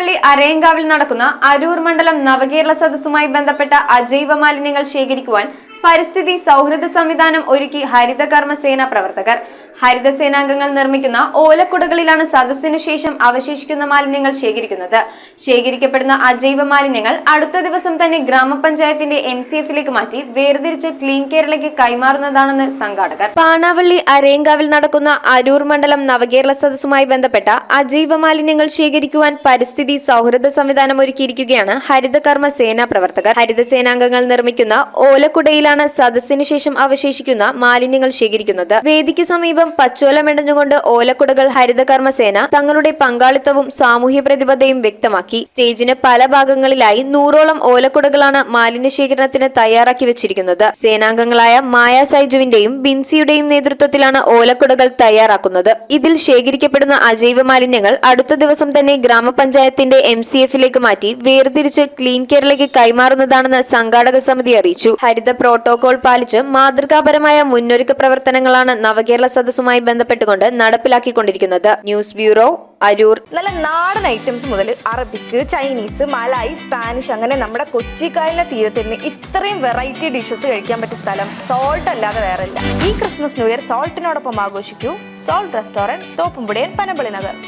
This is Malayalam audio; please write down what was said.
പാണാവള്ളി അരയങ്കാവിൽ നടക്കുന്ന അരൂർ മണ്ഡലം നവകേരള സദസ്സുമായി ബന്ധപ്പെട്ട അജൈവ മാലിന്യങ്ങൾ ശേഖരിക്കുവാൻ പരിസ്ഥിതി സൗഹൃദ സംവിധാനം ഒരുക്കി ഹരിതകർമ്മ സേന പ്രവർത്തകർ. ഹരിതസേനാംഗങ്ങൾ നിർമ്മിക്കുന്ന ഓലക്കുടകളിലാണ് സദസ്സിനു ശേഷം അവശേഷിക്കുന്ന മാലിന്യങ്ങൾ ശേഖരിക്കുന്നത്. ശേഖരിക്കപ്പെടുന്ന അജൈവ മാലിന്യങ്ങൾ അടുത്ത ദിവസം തന്നെ ഗ്രാമപഞ്ചായത്തിന്റെ MCF-ലേക്ക് മാറ്റി വേർതിരിച്ച് ക്ലീൻ കേരളയ്ക്ക് കൈമാറുന്നതാണെന്ന് സംഘാടകർ. പാണാവള്ളി അരയങ്കാവിൽ നടക്കുന്ന അരൂർ മണ്ഡലം നവകേരള സദസ്സുമായി ബന്ധപ്പെട്ട അജൈവ മാലിന്യങ്ങൾ ശേഖരിക്കുവാൻ പരിസ്ഥിതി സൗഹൃദ സംവിധാനം ഒരുക്കിയിരിക്കുകയാണ് ഹരിതകർമ്മ സേന പ്രവർത്തകർ. ഹരിതസേനാംഗങ്ങൾ നിർമ്മിക്കുന്ന ഓലക്കുടയിലാണ് സദസ്സിനു ശേഷം അവശേഷിക്കുന്ന മാലിന്യങ്ങൾ ശേഖരിക്കുന്നത്. വേദിക്ക് സമീപം പച്ചോലമെടഞ്ഞുകൊണ്ട് ഓലക്കുടകൾ ഹരിതകർമ്മ സേന തങ്ങളുടെ പങ്കാളിത്തവും സാമൂഹ്യ പ്രതിബദ്ധതയും വ്യക്തമാക്കി. സ്റ്റേജിന് പല ഭാഗങ്ങളിലായി 100ഓളം ഓലക്കുടകളാണ് മാലിന്യ ശേഖരണത്തിന് തയ്യാറാക്കി വെച്ചിരിക്കുന്നത്. സേനാംഗങ്ങളായ മായ സൈജുവിന്റെയും ബിൻസിയുടെയും നേതൃത്വത്തിലാണ് ഓലക്കുടകൾ തയ്യാറാക്കുന്നത്. ഇതിൽ ശേഖരിക്കപ്പെടുന്ന അജൈവ മാലിന്യങ്ങൾ അടുത്ത ദിവസം തന്നെ ഗ്രാമപഞ്ചായത്തിന്റെ MCF-ലേക്ക് മാറ്റി വേർതിരിച്ച് ക്ലീൻ കേരളയ്ക്ക് കൈമാറുന്നതാണെന്ന് സംഘാടക സമിതി അറിയിച്ചു. ഹരിത പ്രോട്ടോകോൾ പാലിച്ച് മാതൃകാപരമായ മുന്നൊരുക്ക പ്രവർത്തനങ്ങളാണ് നവകേരള സദസ്സുമായി ബന്ധപ്പെട്ടുകൊണ്ട് നടപ്പിലാക്കിക്കൊണ്ടിരിക്കുന്നത്. News bureau, Aroor. നല്ല നാടൻ ഐറ്റംസ് മുതൽ അറബിക്, ചൈനീസ്, മലായി, സ്പാനിഷ് അങ്ങനെ നമ്മുടെ കൊച്ചിക്കായലിലെ തീരത്തിന് ഇത്രയും വെറൈറ്റി ഡിഷസ് കഴിക്കാൻ പറ്റിയ സ്ഥലം സോൾട്ട് അല്ലാതെ വേറെ ഇല്ല. ഈ ക്രിസ്മസ് ന്യൂ ഇയർ സോൾട്ടിനോടൊപ്പം ആഘോഷിക്കൂ. സോൾട്ട് റെസ്റ്റോറന്റ്, തോപ്പുംപുടിയൻ, പനമ്പള്ളി നഗർ.